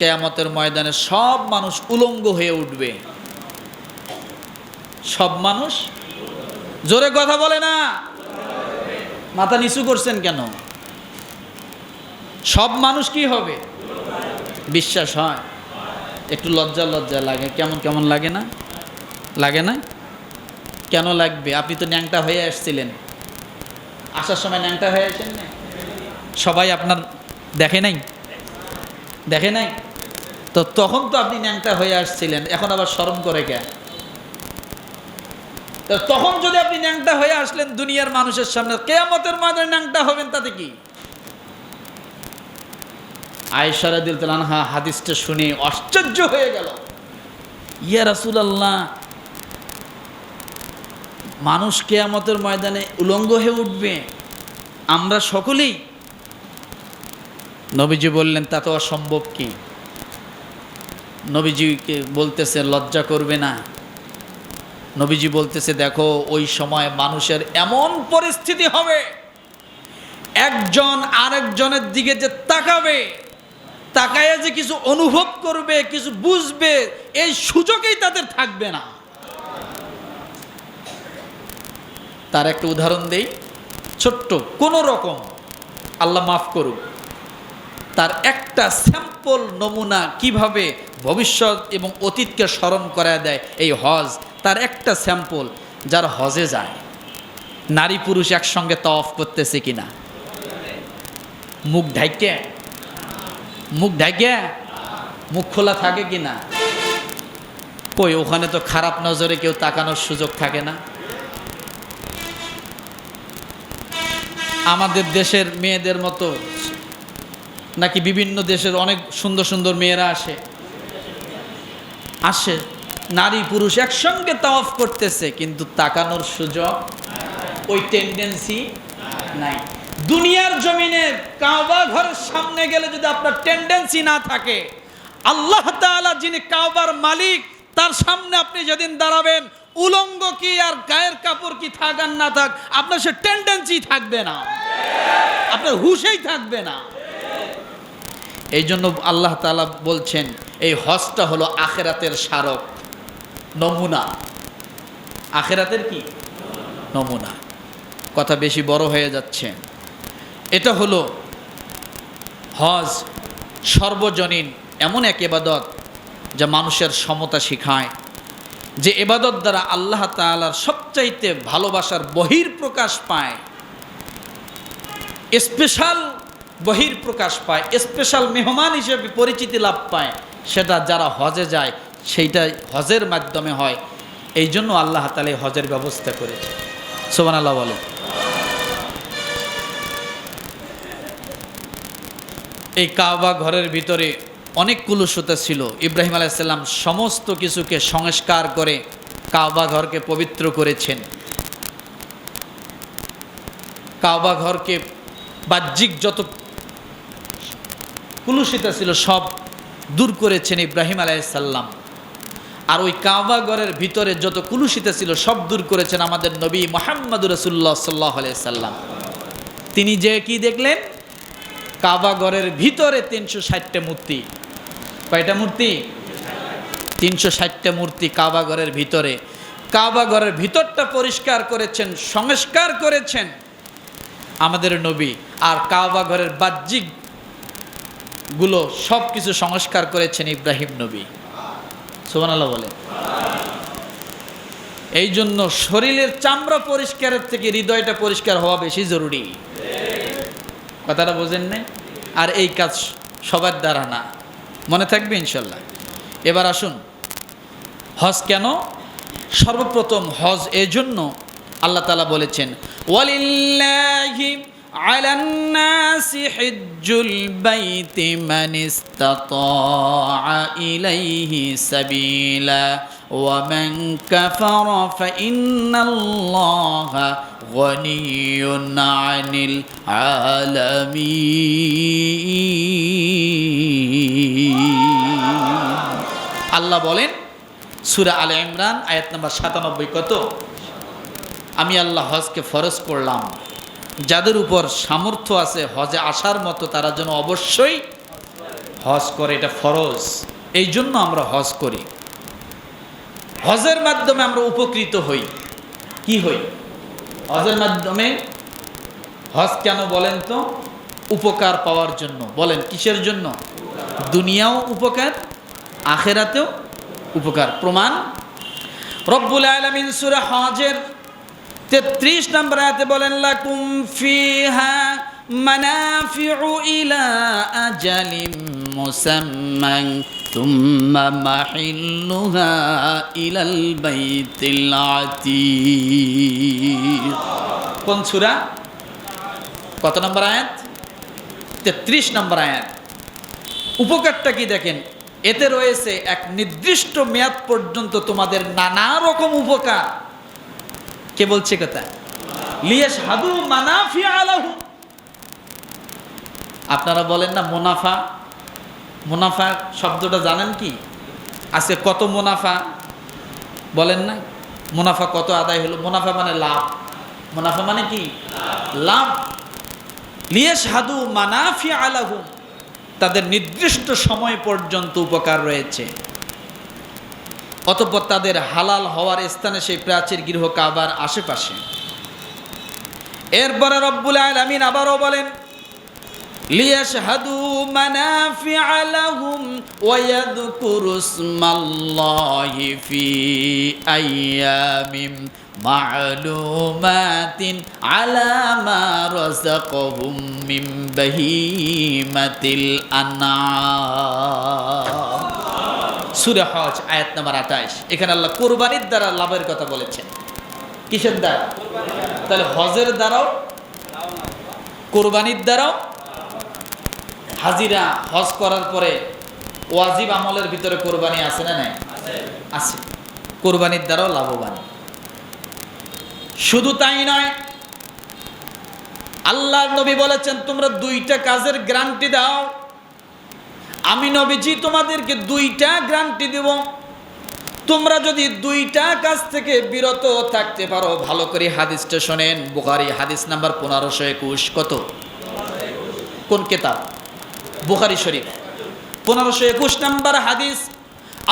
কিয়ামতের ময়দানে সব মানুষ উলঙ্গ হয়ে উঠবে। সব মানুষ, জোরে কথা বলে না, মাথা নিচু করছেন কেন? সব মানুষ কি হবে? বিশ্বাস হয়? একটু লজ্জা লজ্জা লাগে, কেমন কেমন লাগে না? লাগে না? কেন লাগবে? আপনি তো ন্যাংটা হয়ে আসছিলেন, আসার সময় ন্যাংটা হয়ে আসেন না? সবাই আপনার দেখে নাই? দেখে নাই তো? তখন তো আপনি ন্যাংটা হয়ে আসছিলেন, এখন আবার শরম করে কেন? তখন যদি আপনি ন্যাংটা হয়ে আসলেন দুনিয়ার মানুষের সামনে, কিয়ামতের ময়দানে ন্যাংটা হবেন তাতে কি? আয়েশা রাদিয়াল্লাহু আনহা হাদিসটা শুনে আশ্চর্য হয়ে গেল। ইয়া রাসূলুল্লাহ, মানুষ কিয়ামতের ময়দানে উলঙ্গ হয়ে উঠবে, আমরা সকলেই? নবীজি বললেন, তা তো অসম্ভব। কি? নবীজিকে বলতেছে লজ্জা করবে না? নবীজি বলতেছে, দেখো ওই সময় মানুষের এমন পরিস্থিতি হবে, একজন আরেকজনের দিকে যে তাকাবে, তাকায় যে কিছু অনুভব করবে, কিছু বুঝবে, এই সুযোগই তাদের থাকবে না। তার একটা উদাহরণ দেই, ছোট্ট কোন রকম, আল্লাহ মাফ করুক। তার একটা স্যাম্পল নমুনা কিভাবে ভবিষ্যৎ এবং অতীতকে স্মরণ করায় দেয় এই হজ, তার একটা স্যাম্পল। যারা হজে যায়, নারী পুরুষ একসঙ্গে তাওয়াফ করতেছে কিনা? মুখ ঢাইকে, মুখ ঢাইকে, মুখ খোলা থাকে কিনা? কই, ওখানে তো খারাপ নজরে কেউ তাকানোর সুযোগ থাকে না। আমাদের দেশের মেয়েদের মতো নাকি বিভিন্ন দেশের অনেক সুন্দর সুন্দর মেয়েরা আসে? আসে, নারী পুরুষ একসঙ্গে তাওয়াফ করতেছে, কিন্তু তাকানোর সুযোগ, ওই টেন্ডেন্সি নাই। দুনিয়ার জমিনে কাবা ঘরের সামনে গেলে যদি আপনার টেন্ডেন্সি না থাকে, আল্লাহ তাআলা যিনি কাবার মালিক, তার সামনে আপনি যেদিন দাঁড়াবেন, উলঙ্গ কি আর গায়ের কাপড় কি থাক আর না থাক, আপনার সে টেন্ডেন্সি থাকবে না, আপনার হুঁশেই থাকবে না। এই জন্য আল্লাহ তাআলা বলছেন, এই হজটা হলো আখিরাতের স্মারক, নমুনা। আখিরাতের কি নমুনা? কথা বেশি বড় হয়ে যাচ্ছে। এটা হলো হজ, সর্বজনীন এমন এক ইবাদত যা মানুষের সমতা শিখায়, যে ইবাদত দ্বারা আল্লাহ তাআলার সবচাইতে ভালোবাসার বহিঃপ্রকাশ পায়, স্পেশাল বহিঃপ্রকাশ পায়, স্পেশাল মেহমান হিসেবে পরিচিতি লাভ পায়। সেটা যারা হজে যায়, সেইটা হজের মাধ্যমে হয়। এই জন্য আল্লাহ তাআলা হজের ব্যবস্থা করেছে। সুবহানাল্লাহ বলে। এই কাবা ঘরের ভিতরে অনেক কুলুশতা ছিল। ইব্রাহিম আলাইহিস সালাম সমস্ত কিছুকে সংস্কার করে কাবা ঘরকে পবিত্র করেছেন। কাবা ঘরকে বাহ্যিক যত কুলুষিতা ছিল সব দূর করেছেন ইব্রাহিম আলাইহিস সালাম। আর ওই কাবা ঘরের ভিতরে যত কুলুষিতা ছিল সব দূর করেছেন আমাদের নবী মুহাম্মদুর রাসূলুল্লাহ সাল্লাল্লাহু আলাইহি সাল্লাম। তিনি যে কি দেখলেন, কাবা ঘরের ভিতরে 360টা মূর্তি। কয়টা মূর্তি? 360টা মূর্তি কাবা ঘরের ভিতরে। কাবা ঘরের ভিতরটা পরিষ্কার করেছেন, সংস্কার করেছেন আমাদের নবী। আর কাবা ঘরের বাহ্যিক গুলো সব কিছু সংস্কার করেছেন ইব্রাহিম নবী। সুবহানাল্লাহ বলে। এই জন্য শরীরের চামড়া পরিষ্কারের থেকে হৃদয়টা পরিষ্কার হওয়া বেশি জরুরি। কথাটা বোঝেন নাই? আর এই কাজ সবার দ্বারা না, মনে থাকবে ইনশাল্লাহ। এবার আসুন, হজ কেন? সর্বপ্রথম হজ এজন্য আল্লাহ তাআলা বলেছেন, ওয়ালিল্লাহি আলান নাসি হিজ্জুল বাইতি মান ইসতাতা ইলাইহি সাবিলা ওয়া মান কাফারা ফাইন্নাল্লাহা গনিয়্যুন আনিল আলামিন। আল্লাহ বলেন সূরা আলে ইমরান আয়াত নাম্বার 97, কত? আমি আল্লাহ হজকে ফরজ করলাম, যাদের উপর সামর্থ্য আছে হজে আসার মতো তারা যেন অবশ্যই হজ করে, এটা ফরজ। এই জন্য আমরা হজ করি। হজের মাধ্যমে আমরা উপকৃত হই। কি হই? হজের মাধ্যমে। হজ কেন বলেন তো? উপকার পাওয়ার জন্য। বলেন কিসের জন্য? দুনিয়াও উপকার, আখেরাতেও উপকার। প্রমাণ রব্বুল আলামিন সূরা হজের 33 নম্বর আয়াতে বলেন, লাকুম ফিহা মানাফিউ ইলা আজালিম মুসাম্মান তুম্মা মাহিল্লুহা ইলাল বাইতিল আতীক। কোন সূরা? কত নম্বর আয়াত? 33 নম্বর আয়াত। উপকারটা কি দেখেন, এতে রয়েছে এক নির্দিষ্ট মেয়াদ পর্যন্ত তোমাদের নানা রকম উপকার। কে বলছে কথা? লিয়াশহাদু মানাফিআ লাহুম। আপনারা বলেন না মুনাফা? মুনাফা শব্দটা জানেন কি? আজকে কত মুনাফা বলেন না? মুনাফা কত আদায় হলো? মুনাফা মানে লাভ। মুনাফা মানে কি? লাভ। লিয়াশহাদু মানাফিআ লাহুম, তাদের নির্দিষ্ট সময় পর্যন্ত উপকার রয়েছে। অতঃপর তাদের হালাল হওয়ার স্থানে সেই প্রাচীর গৃহ কাবার আশেপাশে। এরপরে রব্বুল আলামিন আবারও বলেন, লিয়াশহাদু মানাফিআ লাহুম ওয়া ইয়াযকুরু ইসমাল্লাহি ফি আইয়ামিন মা'লুমাতিন আলা মা রাযাকাহুম মিন বাহিমাতিল আনআম। সূরা হজ আয়াত নম্বর 28। এখানে আল্লাহ কুরবানির দ্বারা লাভের কথা বলেছেন। কিসের দ্বারা? তাহলে হজের দ্বারাও, কুরবানির দ্বারাও। হাজিরা হজ করার পরে ওয়াজিব আমলের ভিতরে কোরবানি আছে না নাই? আছে। কোরবানির দ্বারাও লাভবান। শুধু তাই নয়, আল্লাহর নবী বলেছেন তোমরা দুইটা কাজের গ্যারান্টি দাও। আমি নবীজি তোমাদেরকে দুইটা গ্যারান্টি দেব। তোমরা যদি দুইটা কাজ থেকে বিরত থাকতে পারো, ভালো করে হাদিসটা শোনেন। বুখারী হাদিস নাম্বার 1521। কত? কোন কিতাব? বুখারী শরীফ 1521 নাম্বার হাদিস।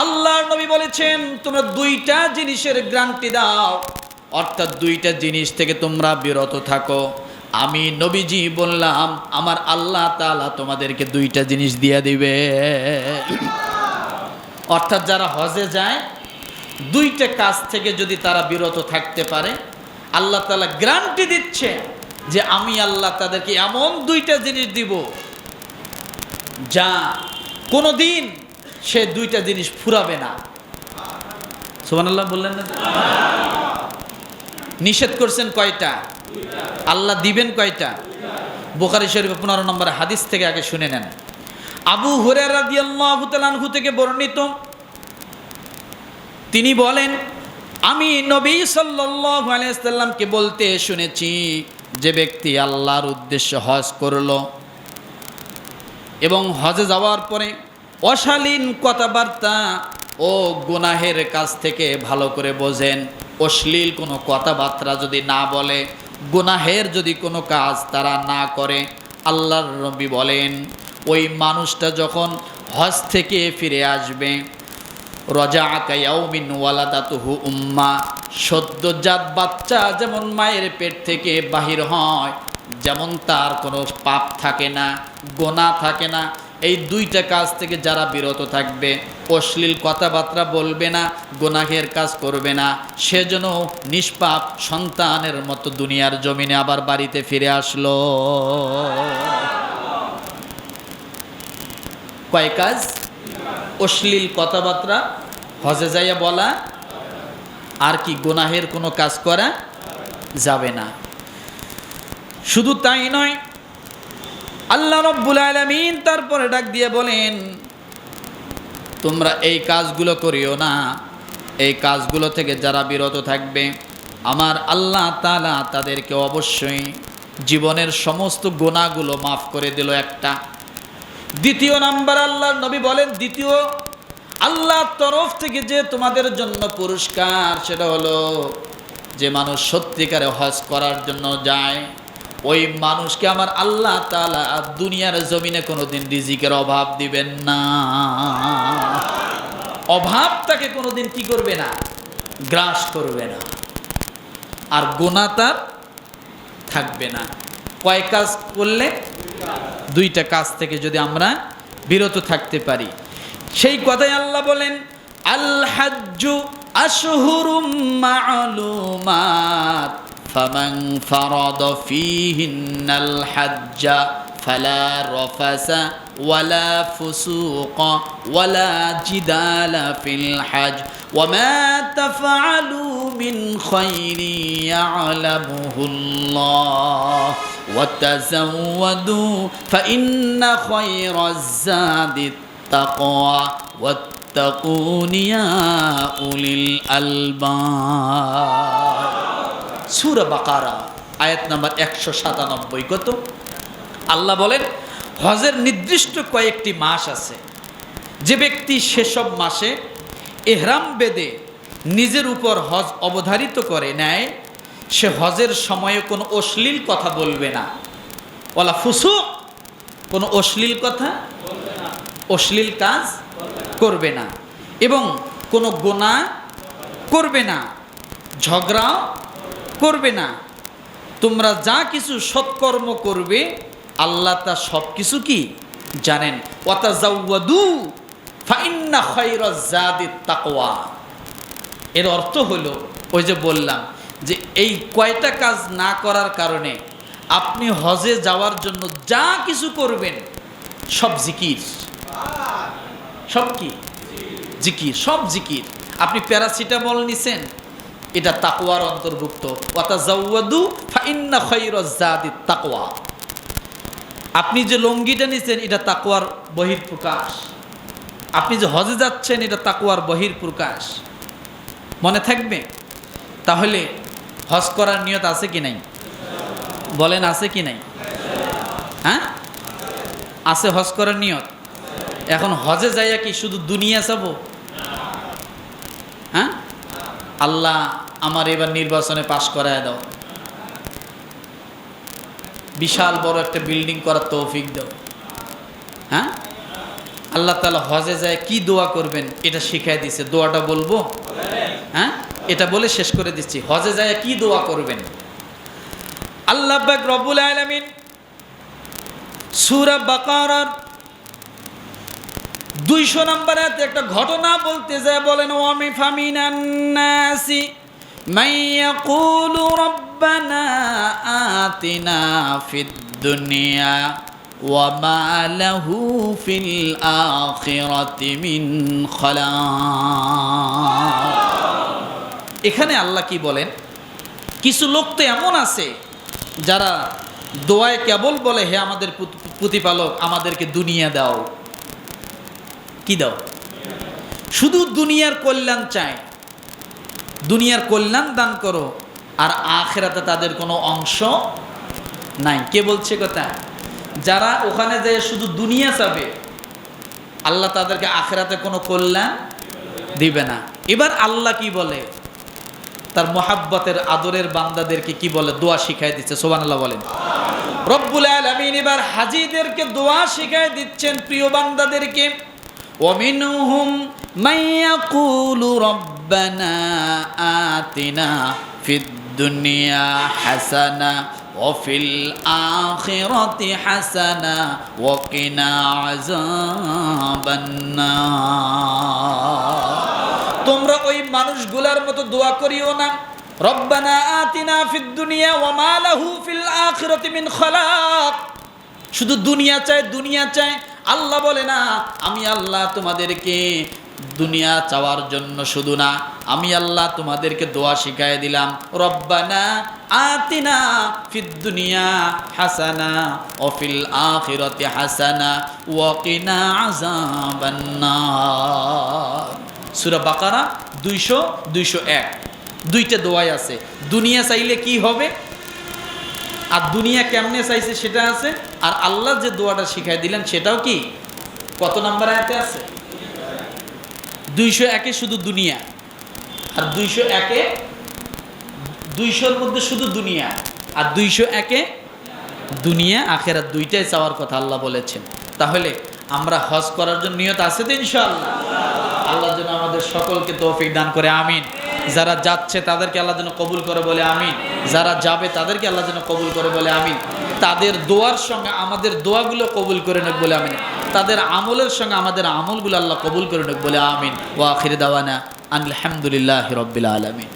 আল্লাহর নবী বলেছেন তোমরা দুইটা জিনিসের গ্যারান্টি দাও, অর্থাৎ দুইটা জিনিস থেকে তোমরা বিরত থাকো। আমি নবীজি বললাম আমার আল্লাহ তাআলা তোমাদেরকে দুইটা জিনিস দিয়ে দিবে। অর্থাৎ যারা হজে যায়, দুইটা কাজ থেকে যদি তারা বিরত থাকতে পারে, আল্লাহ তাআলা গ্যারান্টি দিচ্ছে যে আমি আল্লাহ তাদেরকে এমন দুইটা জিনিস দিব যা কোনোদিন সে দুইটা জিনিস ফুরাবে না। সুবহানাল্লাহ বললেন না? নিষেধ করছেন কয়টা? আল্লাহ দিবেন কয়টা? বুখারী শরীফ 15 নম্বর হাদিস থেকে আগে শুনে নেন। আবু হুরায়রা রাদিয়াল্লাহু তাআলা আনহু থেকে বর্ণিত, তিনি বলেন আমি নবী সাল্লাল্লাহু আলাইহি ওয়াসাল্লামকে বলতে শুনেছি, যে ব্যক্তি আল্লাহর উদ্দেশ্যে হজ করলো এবং হজে যাওয়ার পরে অশালীন কথাবার্তা ও গুনাহের কাছ থেকে ভালো করে বোঝেন, অশ্লীল কোনো কথাবার্তা যদি না বলে, গুনাহের যদি কোনো কাজ তারা না করে, আল্লাহর নবী বলেন ওই মানুষটা যখন হজ থেকে ফিরে আসবে, রাজাআকা ইয়াউমিন ওয়ালাদাতুহু উম্মা, সদ্যজাত বাচ্চা যেমন মায়ের পেট থেকে বাহির হয়, যেমন তার কোনো পাপ থাকে না, গোনা থাকে না, এই দুইটা কাজ থেকে যারা বিরত থাকবে, অশ্লীল কথাবার্তা বলবে না, গুনাহের কাজ করবে না, সেজন্য নিষ্পাপ সন্তানের মতো দুনিয়ার জমিনে আবার বাড়িতে ফিরে আসলো। কয় কাজ? অশ্লীল কথাবার্তা হজে যাইয়া বলা, আর কি গুনাহের কোনো কাজ করা যাবে না। শুধু তাই নয়, আল্লাহ রাব্বুল আলামিন তারপরে ডাক দিয়ে বলেন তোমরা এই কাজগুলো করিও না। এই কাজগুলো থেকে যারা বিরত থাকবে, আমার আল্লাহ তাআলা তাদেরকে অবশ্যই জীবনের সমস্ত গুনাহগুলো মাফ করে দিল একটা। দ্বিতীয় নাম্বার আল্লাহর নবী বলেন, দ্বিতীয় আল্লাহর তরফ থেকে যে তোমাদের জন্য পুরস্কার, সেটা হলো যে মানুষ সত্যিকারে হজ করার জন্য যায়, ওই মানুষকে আমার আল্লাহ তাআলা দুনিয়ার জমিনে কোনোদিন রিজিকের অভাব দিবেন না। অভাবটাকে কোনোদিন কি করবে না, গ্রাস করবে না। আর গুনাহ তার থাকবে না। কয় কাজ করলে? দুইটা কাজ থেকে যদি আমরা বিরত থাকতে পারি। সেই কথাই আল্লাহ বলেন, আল হাজ্জু আশহুরুম মা'লুমাত ফামান ফারাদা ফীহিন্নাল হাজ্জা ফালা রাফাসা ওয়ালা ফুসুকা ওয়ালা জিদালা ফিল হজ ওয়ামা তাফআলু মিন খাইরিন ইয়া'লামুহুল্লাহ ওয়াতাযাওয়াদু ফাইন্না খায়রাজ যাদিত তাকওয়া ওয়াত্তাকুন ইয়া উলিল আলবাব। সূরা বাকারা আয়াত নাম্বার 197। কত? আল্লাহ বলেন, হজের নির্দিষ্ট কয়েকটি মাস আছে। যে ব্যক্তি সেসব মাসে ইহরাম বেঁধে নিজের উপর হজ অবধারিত করে নেয়, সে হজের সময়ে কোনো অশ্লীল কথা বলবে না, ওয়ালা ফুসুক, কোনো অশ্লীল কথা, অশ্লীল কাজ করবে না, এবং কোনো গুনাহ করবে না, ঝগড়াও করবে না। তোমরা যা কিছু সৎকর্ম করবে আল্লাহ তা সব কিছু কি জানেন। ওয়াতাযাওয়াদু ফাইন্না খায়রাজ যাদিত তাকওয়া। এর অর্থ হলো, ওই যে বললাম যে এই কয়টা কাজ না করার কারণে আপনি হজে যাওয়ার জন্য যা কিছু করবেন সব জিকির। সব কি জিকির, সব জিকির। আপনি প্যারাসিটামল নিছেন, এটা তাকওয়ার অন্তর্ভুক্ত। ওয়াতাযাওয়াদু ফাইন্না খায়রাজ যাদিত তাকওয়া। আপনি যে লঙ্গিটা নিছেন, এটা তাকওয়ার বহিঃপ্রকাশ। আপনি যে হজে যাচ্ছেন, এটা তাকওয়ার বহিঃপ্রকাশ। মনে থাকবে? তাহলে হজ করার নিয়ত আছে কি নাই? বলেন, আছে কি নাই? হ্যাঁ, আছে হজ করার নিয়ত। এখন হজে যাইয়া কি শুধু দুনিয়া চাবো? হ্যাঁ, আল্লাহ আমার এবার নির্বাচনে পাশ করায় দাও, বিশাল বড় একটা বিল্ডিং করার তৌফিক দাও। হ্যাঁ, আল্লাহ তাআলা হজে যায় কি দোয়া করবেন এটা শিখাই দিছে। দোয়াটা বলবো? হ্যাঁ, এটা বলে শেষ করে দিচ্ছি। হজে যায় কি দোয়া করবেন? আল্লাহ পাক রব্বুল আলামিন সূরা বাকারার 200 নম্বর আয়াতে একটা ঘটনা বলতে যায়, বলেন, ওয়ামি ফামিনান নাসি মান ইয়াকুলু রব্বানা আতিনা ফিদ দুনিয়া ওয়া মা লাহু ফিল আখিরাতি মিন খালাক। এখানে আল্লাহ কি বলেন, কিছু লোক তো এমন আছে যারা দোয়ায় কেবল বলে, হে আমাদের প্রতিপালক আমাদেরকে দুনিয়া দাও। কি দাও? শুধু দুনিয়ার কল্যাণ চায়, দুনিয়ার কল্যাণ দান করো, আর আখিরাতে তাদের কোনো অংশ নাই। কে বলছে কথা? যারা ওখানে যায় শুধু দুনিয়া চাবে, আল্লাহ তাদেরকে আখিরাতে কোনো কল্যাণ দিবে না। এবার আল্লাহ কি বলে, তার মোহাব্বতের আদরের বান্দাদেরকে কি বলে? দোয়া শিখাই দিচ্ছে। সুবহানাল্লাহ বলেন। রব্বুল আলামিন এবার হাজীদেরকে দোয়া শিখাই দিচ্ছেন, প্রিয় বান্দাদেরকে। ومنهم من يقول ربنا آتنا في الدنيا حسنة وفي الآخرة حسنة وقنا عذاب النار। তোমরা ওই মানুষগুলোর মতো দোয়া করিও না, রব্বানা আতিনা ফিদ দুনিয়া ওয়া মা লাহু ফিল আখিরাতি মিন খালাক। শুধু দুনিয়া চায়, দুনিয়া চায়। আল্লাহ বলে না, আমি আল্লাহ তোমাদেরকে দুনিয়া চাওয়ার জন্য শুধু না, আমি আল্লাহ তোমাদেরকে দোয়া শিখাই দিলাম, রব্বানা আতিনা ফিদ দুনিয়া হাসানা ওয়া ফিল আখিরাতি হাসানা ওয়া কিনা আযাবান নার। সূরা বাকারা 200, 201 দুইটা দোয়াই আছে। দুনিয়া চাইলে কি হবে আর দুনিয়া কেমনে চাইছে সেটা আছে, আর আল্লাহ যে দোয়াটা শিখাই দিলেন সেটাও কি কত নাম্বার আয়াতে আছে? 201-এ শুধু দুনিয়া, আর 201-এ 200-র মধ্যে শুধু দুনিয়া, আর 201-এ দুনিয়া আখেরাত দুইটাই চাওয়ার কথা আল্লাহ বলেছেন। তাহলে আমরা হজ করার জন্য নিয়ত আছে তো ইনশাআল্লাহ। আল্লাহ যেন আমাদের সকলকে তৌফিক দান করে, আমিন। যারা যাচ্ছে তাদেরকে আল্লাহ যেন কবুল করে বলে আমিন। যারা যাবে তাদেরকে আল্লাহ যেন কবুল করে বলে আমিন। তাদের দোয়ার সঙ্গে আমাদের দোয়াগুলো কবুল করে নেক বলে আমিন। তাদের আমলের সঙ্গে আমাদের আমলগুলো আল্লাহ কবুল করে নেক বলে আমিন। ওয়া আখির দাওয়ানা আলহামদুলিল্লাহি রাব্বিল আলামিন।